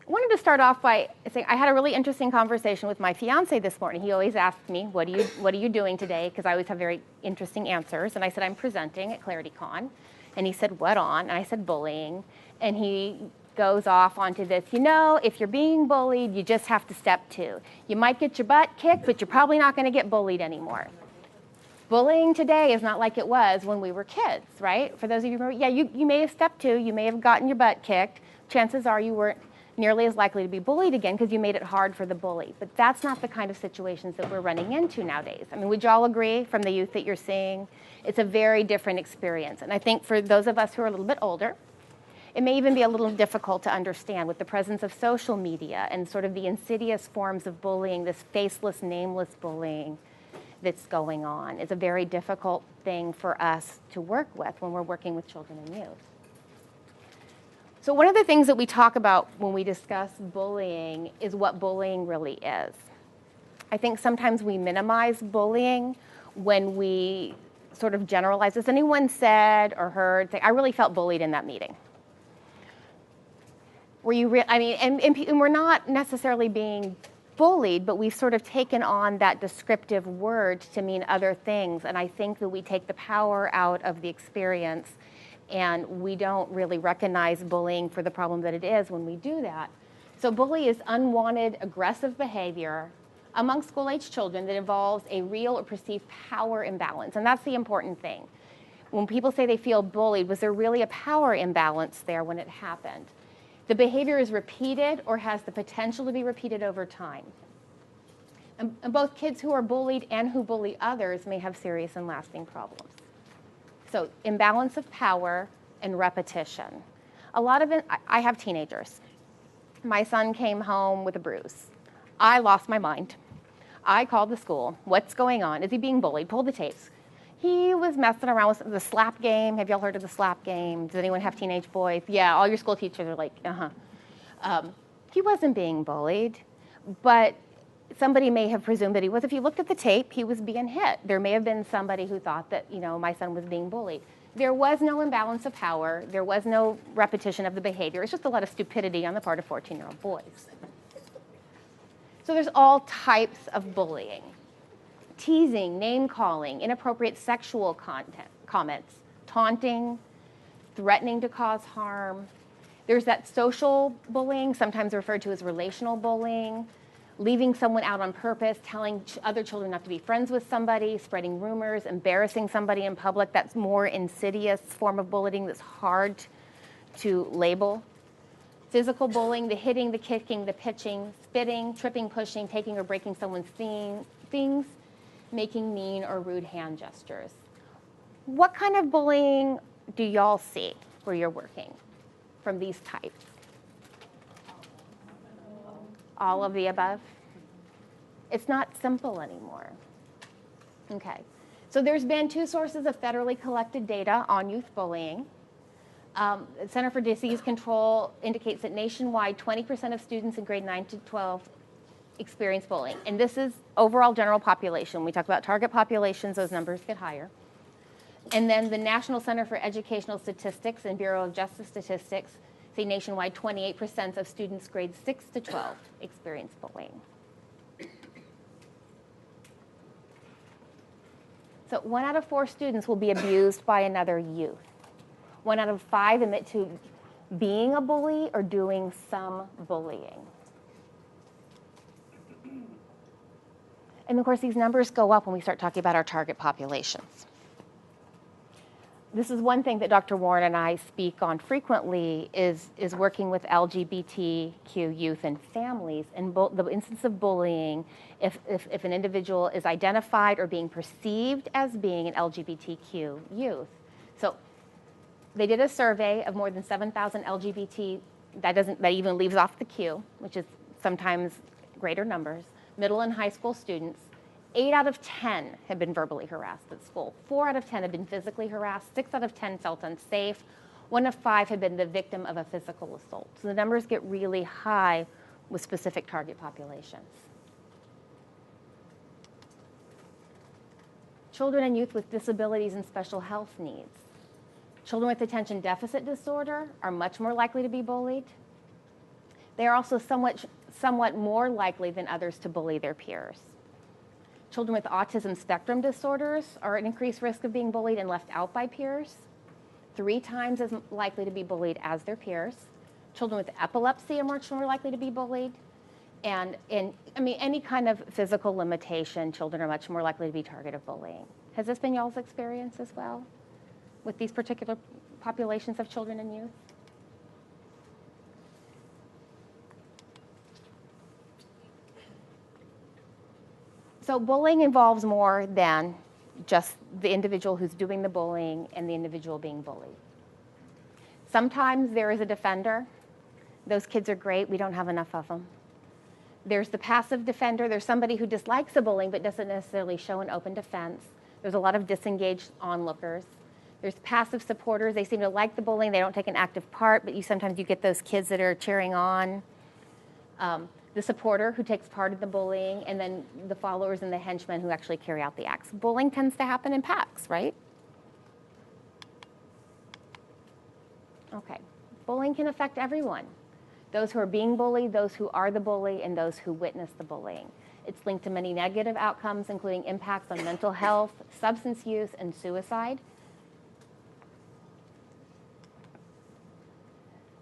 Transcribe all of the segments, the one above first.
I wanted to start off by saying I had a really interesting conversation with my fiance this morning. He always asks me, what are you doing today? Because I always have very interesting answers. And I said, I'm presenting at ClarityCon. And he said, what on? And I said, bullying. And he goes off onto this, if you're being bullied, you just have to step two. You might get your butt kicked, but you're probably not going to get bullied anymore. Bullying today is not like it was when we were kids, right? For those of you who remember, you may have stepped two, you may have gotten your butt kicked. Chances are you weren't nearly as likely to be bullied again because you made it hard for the bully. But that's not the kind of situations that we're running into nowadays. I mean, would you all agree from the youth that you're seeing? It's a very different experience. And I think for those of us who are a little bit older, it may even be a little difficult to understand with the presence of social media and sort of the insidious forms of bullying, this faceless, nameless bullying that's going on. It's a very difficult thing for us to work with when we're working with children and youth. So one of the things that we talk about when we discuss bullying is what bullying really is. I think sometimes we minimize bullying when we sort of generalize. Has anyone said or heard, say, I really felt bullied in that meeting? And we're not necessarily being bullied, but we've sort of taken on that descriptive word to mean other things. And I think that we take the power out of the experience and we don't really recognize bullying for the problem that it is when we do that. So bully is unwanted aggressive behavior among school-age children that involves a real or perceived power imbalance. And that's the important thing. When people say they feel bullied, was there really a power imbalance there when it happened? The behavior is repeated or has the potential to be repeated over time. And both kids who are bullied and who bully others may have serious and lasting problems. So imbalance of power and repetition. A lot of it, I have teenagers. My son came home with a bruise. I lost my mind. I called the school. What's going on? Is he being bullied? Pull the tapes. He was messing around with the slap game. Have y'all heard of the slap game? Does anyone have teenage boys? Yeah, all your school teachers are like, he wasn't being bullied, but somebody may have presumed that he was. If you looked at the tape, he was being hit. There may have been somebody who thought that, my son was being bullied. There was no imbalance of power. There was no repetition of the behavior. It's just a lot of stupidity on the part of 14-year-old boys. So there's all types of bullying. Teasing, name-calling, inappropriate sexual comments, taunting, threatening to cause harm. There's that social bullying, sometimes referred to as relational bullying, leaving someone out on purpose, telling other children not to be friends with somebody, spreading rumors, embarrassing somebody in public. That's more insidious form of bullying that's hard to label. Physical bullying, the hitting, the kicking, the pitching, spitting, tripping, pushing, taking or breaking someone's things, making mean or rude hand gestures. What kind of bullying do y'all see where you're working from these types? All of the above? It's not simple anymore. Okay, so there's been 2 sources of federally collected data on youth bullying. The Center for Disease Control indicates that nationwide, 20% of students in grade 9 to 12 experience bullying. And this is overall general population. When we talk about target populations, those numbers get higher. And then the National Center for Educational Statistics and Bureau of Justice Statistics say nationwide 28% of students grades 6 to 12 experience bullying. So 1 out of 4 students will be abused by another youth. 1 out of 5 admit to being a bully or doing some bullying. And of course, these numbers go up when we start talking about our target populations. This is one thing that Dr. Warren and I speak on frequently is working with LGBTQ youth and families and the instance of bullying if an individual is identified or being perceived as being an LGBTQ youth. So they did a survey of more than 7,000 LGBT, that even leaves off the Q, which is sometimes greater numbers, middle and high school students. 8 out of 10 have been verbally harassed at school. 4 out of 10 have been physically harassed. 6 out of 10 felt unsafe. 1 of 5 have been the victim of a physical assault. So the numbers get really high with specific target populations. Children and youth with disabilities and special health needs. Children with attention deficit disorder are much more likely to be bullied. They are also somewhat more likely than others to bully their peers. Children with autism spectrum disorders are at increased risk of being bullied and left out by peers, 3 times as likely to be bullied as their peers. Children with epilepsy are much more likely to be bullied. And any kind of physical limitation, children are much more likely to be target of bullying. Has this been y'all's experience as well with these particular populations of children and youth? So bullying involves more than just the individual who's doing the bullying and the individual being bullied. Sometimes there is a defender. Those kids are great. We don't have enough of them. There's the passive defender. There's somebody who dislikes the bullying but doesn't necessarily show an open defense. There's a lot of disengaged onlookers. There's passive supporters. They seem to like the bullying. They don't take an active part, but sometimes you get those kids that are cheering on. The supporter who takes part in the bullying, and then the followers and the henchmen who actually carry out the acts. Bullying tends to happen in packs, right? Okay. Bullying can affect everyone. Those who are being bullied, those who are the bully, and those who witness the bullying. It's linked to many negative outcomes, including impacts on mental health, substance use, and suicide.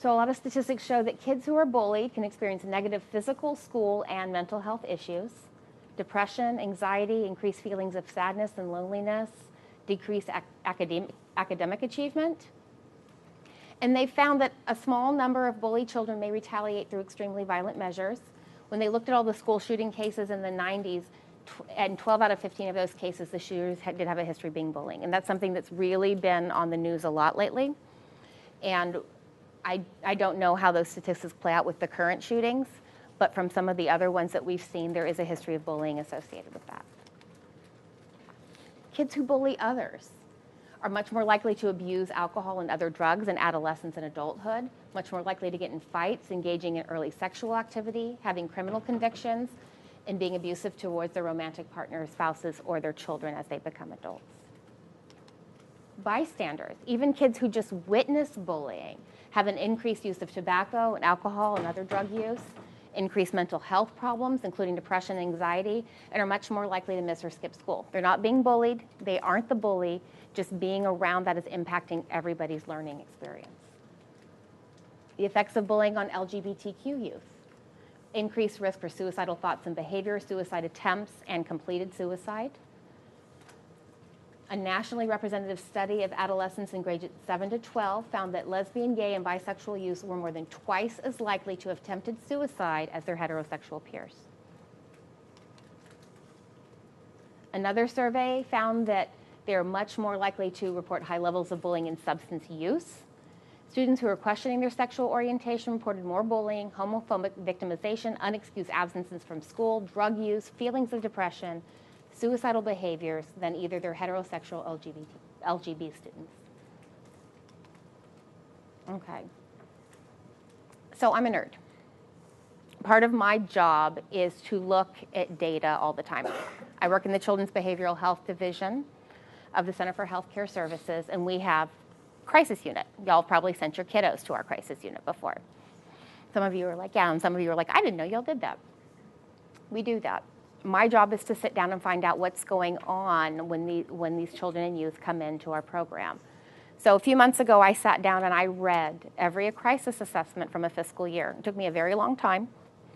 So a lot of statistics show that kids who are bullied can experience negative physical, school, and mental health issues, depression, anxiety, increased feelings of sadness and loneliness, decreased academic achievement. And they found that a small number of bullied children may retaliate through extremely violent measures. When they looked at all the school shooting cases in the 90s, and 12 out of 15 of those cases, the shooters did have a history of being bullying. And that's something that's really been on the news a lot lately. And I don't know how those statistics play out with the current shootings, but from some of the other ones that we've seen, there is a history of bullying associated with that. Kids who bully others are much more likely to abuse alcohol and other drugs in adolescence and adulthood, much more likely to get in fights, engaging in early sexual activity, having criminal convictions, and being abusive towards their romantic partners, spouses, or their children as they become adults. Bystanders, even kids who just witness bullying, have an increased use of tobacco and alcohol and other drug use, increased mental health problems, including depression and anxiety, and are much more likely to miss or skip school. They're not being bullied. They aren't the bully. Just being around that is impacting everybody's learning experience. The effects of bullying on LGBTQ youth. Increased risk for suicidal thoughts and behavior, suicide attempts, and completed suicide. A nationally representative study of adolescents in grades 7 to 12 found that lesbian, gay, and bisexual youth were more than twice as likely to have attempted suicide as their heterosexual peers. Another survey found that they are much more likely to report high levels of bullying and substance use. Students who are questioning their sexual orientation reported more bullying, homophobic victimization, unexcused absences from school, drug use, feelings of depression, suicidal behaviors than either their heterosexual LGB students. Okay. So I'm a nerd. Part of my job is to look at data all the time. I work in the Children's Behavioral Health Division of the Center for Healthcare Services, and we have crisis unit. Y'all probably sent your kiddos to our crisis unit before. Some of you are like, yeah, and some of you are like, I didn't know y'all did that. We do that. My job is to sit down and find out what's going on when these children and youth come into our program. So a few months ago, I sat down and I read every crisis assessment from a fiscal year. It took me a very long time.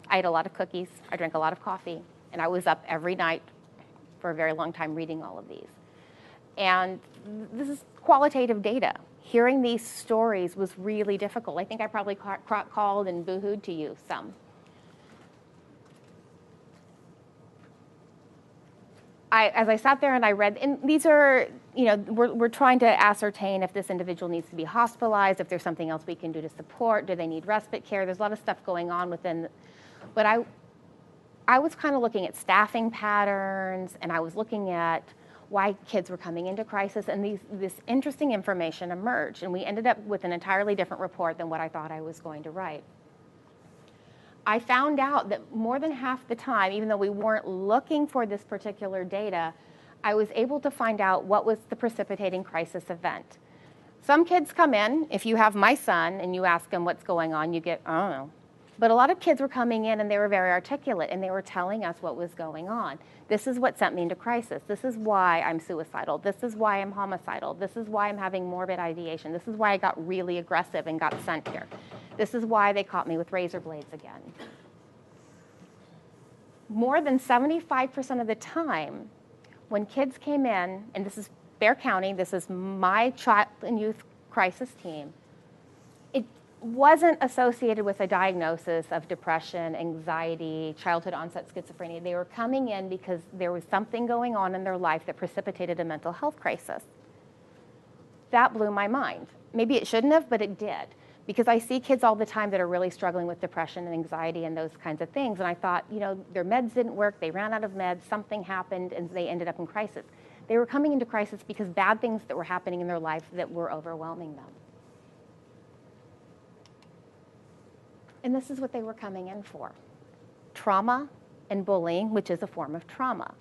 I ate a lot of cookies. I drank a lot of coffee. And I was up every night for a very long time reading all of these. And this is qualitative data. Hearing these stories was really difficult. I think I probably called and boo-hooed to you some. As I sat there and I read, and these are, we're trying to ascertain if this individual needs to be hospitalized, if there's something else we can do to support, do they need respite care? There's a lot of stuff going on within, but I was kind of looking at staffing patterns, and I was looking at why kids were coming into crisis, and this interesting information emerged, and we ended up with an entirely different report than what I thought I was going to write. I found out that more than half the time, even though we weren't looking for this particular data, I was able to find out what was the precipitating crisis event. Some kids come in, if you have my son and you ask him what's going on, you get, I don't know. But a lot of kids were coming in and they were very articulate and they were telling us what was going on. This is what sent me into crisis. This is why I'm suicidal. This is why I'm homicidal. This is why I'm having morbid ideation. This is why I got really aggressive and got sent here. This is why they caught me with razor blades again. More than 75% of the time, when kids came in, and this is Bear County, this is my child and youth crisis team, it wasn't associated with a diagnosis of depression, anxiety, childhood onset schizophrenia. They were coming in because there was something going on in their life that precipitated a mental health crisis. That blew my mind. Maybe it shouldn't have, but it did. Because I see kids all the time that are really struggling with depression and anxiety and those kinds of things. And I thought, you know, their meds didn't work, they ran out of meds, something happened, and they ended up in crisis. They were coming into crisis because bad things that were happening in their life that were overwhelming them. And this is what they were coming in for. Trauma and bullying, which is a form of trauma.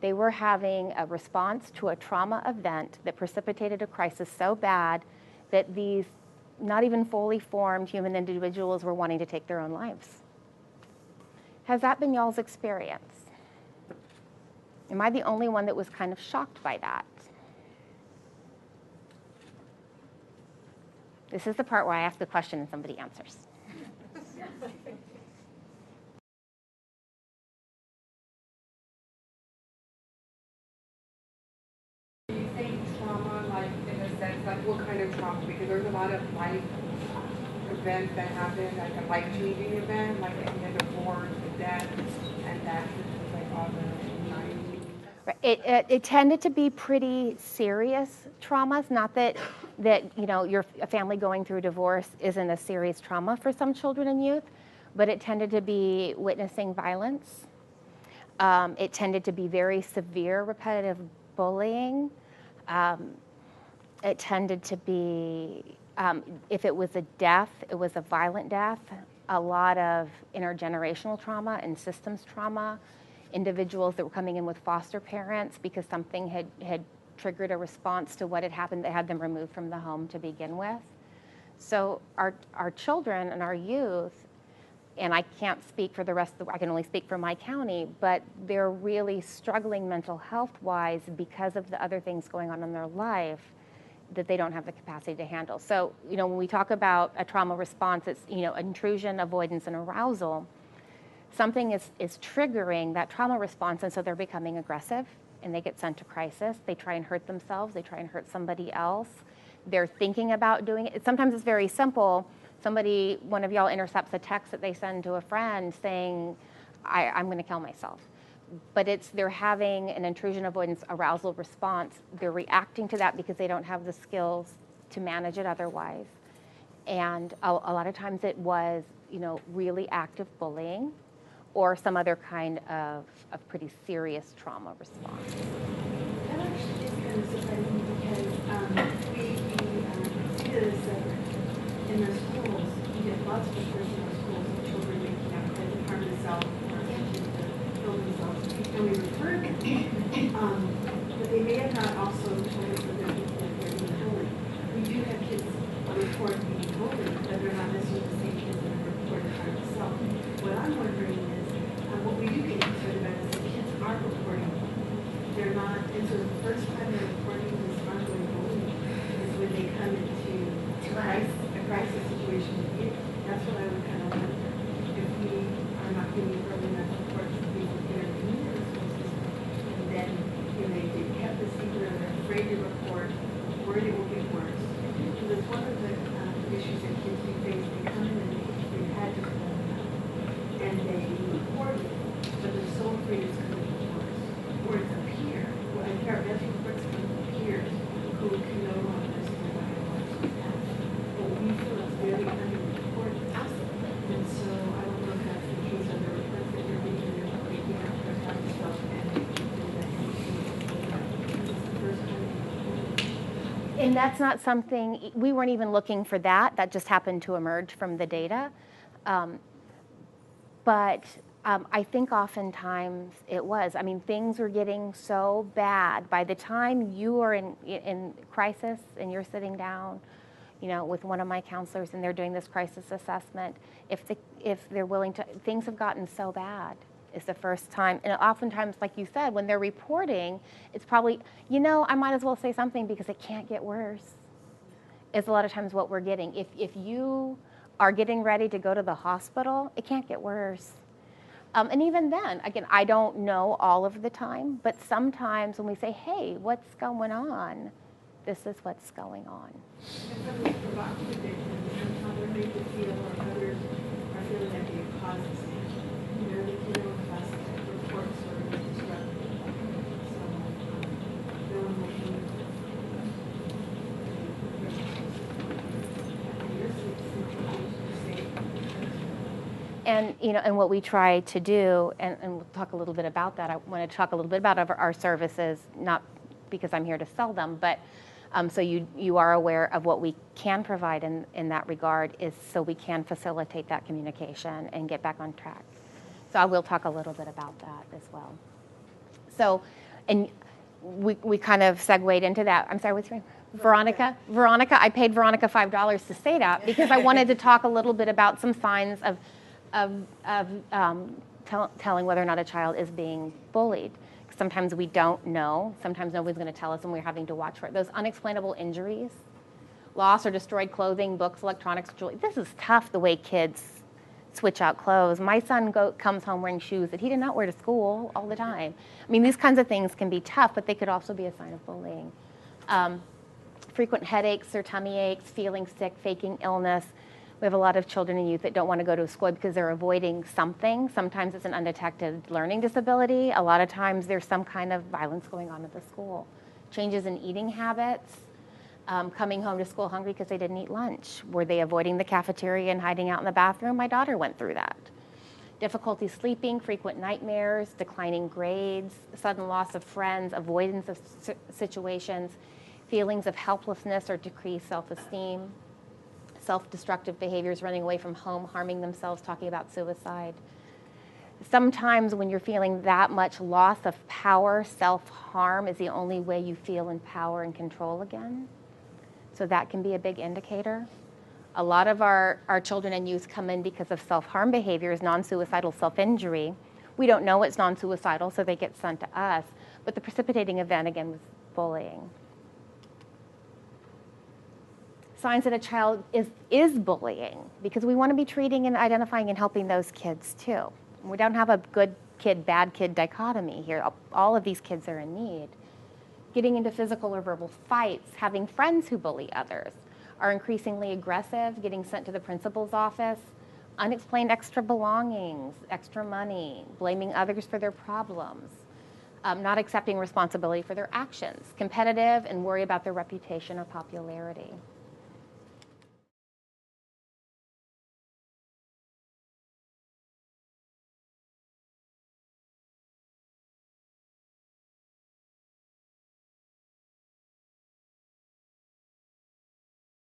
They were having a response to a trauma event that precipitated a crisis so bad that these not even fully formed human individuals were wanting to take their own lives. Has that been y'all's experience? Am I the only one that was kind of shocked by that? This is the part where I ask a question and somebody answers. You say trauma, like in a sense, like what kind of trauma? Because there's a lot of life events that happen, like a life-changing event, like a divorce, a death, and that's like all the 90s. It tended to be pretty serious traumas. Not that you know a family going through divorce isn't a serious trauma for some children and youth, but it tended to be witnessing violence. It tended to be very severe repetitive bullying. It tended to be, if it was a death, it was a violent death. A lot of intergenerational trauma and systems trauma. Individuals that were coming in with foster parents because something had triggered a response to what had happened that had them removed from the home to begin with. So our children and our youth, and I can't speak for the rest of I can only speak for my county, but they're really struggling mental health-wise because of the other things going on in their life that they don't have the capacity to handle. So, you know, when we talk about a trauma response, it's, you know, intrusion, avoidance, and arousal. Something is triggering that trauma response, and so they're becoming aggressive, and they get sent to crisis. They try and hurt themselves. They try and hurt somebody else. They're thinking about doing it. Sometimes it's very simple. One of y'all intercepts a text that they send to a friend saying, I'm going to kill myself. But they're having an intrusion, avoidance, arousal response. They're reacting to that because they don't have the skills to manage it otherwise. And a lot of times it was, you know, really active bullying or some other kind of pretty serious trauma response. That actually is kind of surprising because we see this in the schools. You get lots of reports in our schools of children making out trying to harm themselves or attempting to kill themselves. And we refer them, but they may have not also told us that they're being bullied. We do have kids report being bullied, but they're not necessarily the same kids that have reported harm themselves. What I'm wondering is, what we do get concerned about is that kids are reporting. They're not, and so the first time they're reporting this ongoing bullying is when they come into a crisis situation with you. That's what I would kind of wonder. If we are not getting early enough reports of people intervening in the school system, and then they kept the secret or they're afraid to report, worried it will get worse. Because it's one of the issues that kids do face. They come in and they've had to come and they report it, but they're so afraid it's going to get worse. Or it's a peer. Well, I think our best reports come from peers who can no longer understand why it was that. But we feel it's very underreported. And so I don't know if that's the case of the reports that you're getting and you're breaking out for some stuff and and that's not something, we weren't even looking for that. That just happened to emerge from the data. But I think oftentimes it was. I mean, things were getting so bad. By the time you are in crisis and you're sitting down, with one of my counselors, and they're doing this crisis assessment. If they're willing to, things have gotten so bad. It's the first time, and oftentimes, like you said, when they're reporting, it's probably, I might as well say something because it can't get worse. Is a lot of times what we're getting. If you are getting ready to go to the hospital, it can't get worse. And even then, again, I don't know all of the time, but sometimes when we say, hey, what's going on? This is what's going on. And some of the provocative victims, how they're made to feel, or others are feeling that they cause this damage. They feel classified reports or disruptive. So, no one will be And and what we try to do, and we'll talk a little bit about that. I want to talk a little bit about our services, not because I'm here to sell them, but so you are aware of what we can provide in that regard, is so we can facilitate that communication and get back on track. So I will talk a little bit about that as well. So, and we kind of segued into that. I'm sorry, what's your name? Veronica. Veronica, I paid Veronica $5 to say that because I wanted to talk a little bit about some signs of telling whether or not a child is being bullied. Sometimes we don't know. Sometimes nobody's going to tell us, and we're having to watch for it. Those unexplainable injuries, lost or destroyed clothing, books, electronics, jewelry. This is tough, the way kids switch out clothes. My son comes home wearing shoes that he did not wear to school all the time. I mean, these kinds of things can be tough, but they could also be a sign of bullying. Frequent headaches or tummy aches, feeling sick, faking illness. We have a lot of children and youth that don't want to go to school because they're avoiding something. Sometimes it's an undetected learning disability. A lot of times there's some kind of violence going on at the school. Changes in eating habits, coming home to school hungry because they didn't eat lunch. Were they avoiding the cafeteria and hiding out in the bathroom? My daughter went through that. Difficulty sleeping, frequent nightmares, declining grades, sudden loss of friends, avoidance of situations, feelings of helplessness or decreased self-esteem, self-destructive behaviors, running away from home, harming themselves, talking about suicide. Sometimes when you're feeling that much loss of power, self-harm is the only way you feel in power and control again. So that can be a big indicator. A lot of our children and youth come in because of self-harm behaviors, non-suicidal self-injury. We don't know it's non-suicidal, so they get sent to us. But the precipitating event, again, was bullying. Signs that a child is bullying, because we want to be treating and identifying and helping those kids too. We don't have a good kid, bad kid dichotomy here. All of these kids are in need. Getting into physical or verbal fights, having friends who bully others, are increasingly aggressive, getting sent to the principal's office, unexplained extra belongings, extra money, blaming others for their problems, not accepting responsibility for their actions, competitive, and worry about their reputation or popularity.